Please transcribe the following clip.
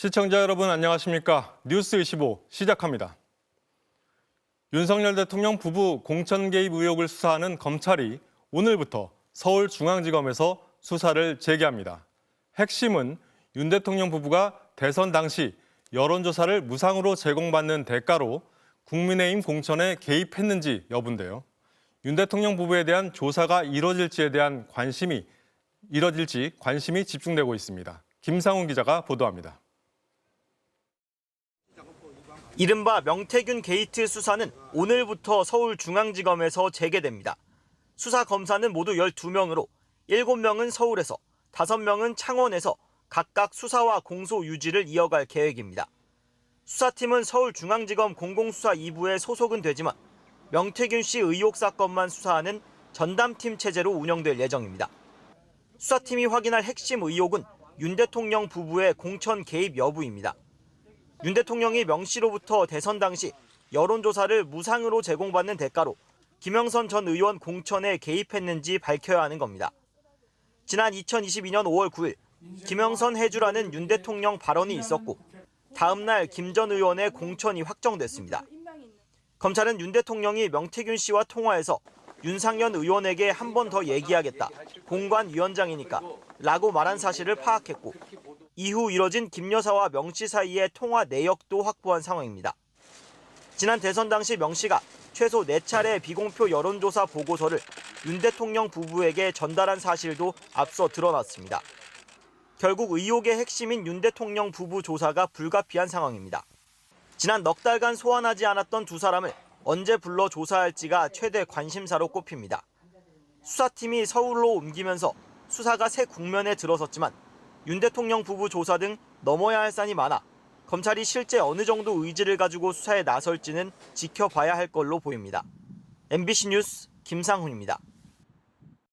시청자 여러분 안녕하십니까? 뉴스 25 시작합니다. 윤석열 대통령 부부 공천 개입 의혹을 수사하는 검찰이 오늘부터 서울중앙지검에서 수사를 재개합니다. 핵심은 윤 대통령 부부가 대선 당시 여론조사를 무상으로 제공받는 대가로 국민의힘 공천에 개입했는지 여부인데요. 윤 대통령 부부에 대한 조사가 이뤄질지 관심이 집중되고 있습니다. 김상훈 기자가 보도합니다. 이른바 명태균 게이트 수사는 오늘부터 서울중앙지검에서 재개됩니다. 수사 검사는 모두 12명으로 7명은 서울에서, 5명은 창원에서 각각 수사와 공소 유지를 이어갈 계획입니다. 수사팀은 서울중앙지검 공공수사 2부에 소속은 되지만 명태균 씨 의혹 사건만 수사하는 전담팀 체제로 운영될 예정입니다. 수사팀이 확인할 핵심 의혹은 윤 대통령 부부의 공천 개입 여부입니다. 윤 대통령이 명 씨로부터 대선 당시 여론조사를 무상으로 제공받는 대가로 김영선 전 의원 공천에 개입했는지 밝혀야 하는 겁니다. 지난 2022년 5월 9일 김영선 해주라는 윤 대통령 발언이 있었고 다음 날 김 전 의원의 공천이 확정됐습니다. 검찰은 윤 대통령이 명태균 씨와 통화해서 윤상현 의원에게 한 번 더 얘기하겠다, 공관위원장이니까 라고 말한 사실을 파악했고 이후 이뤄진 김 여사와 명 씨 사이의 통화 내역도 확보한 상황입니다. 지난 대선 당시 명 씨가 최소 4차례 비공표 여론조사 보고서를 윤 대통령 부부에게 전달한 사실도 앞서 드러났습니다. 결국 의혹의 핵심인 윤 대통령 부부 조사가 불가피한 상황입니다. 지난 넉 달간 소환하지 않았던 두 사람을 언제 불러 조사할지가 최대 관심사로 꼽힙니다. 수사팀이 서울로 옮기면서 수사가 새 국면에 들어섰지만 윤 대통령 부부 조사 등 넘어야 할 산이 많아 검찰이 실제 어느 정도 의지를 가지고 수사에 나설지는 지켜봐야 할 걸로 보입니다. MBC 뉴스 김상훈입니다.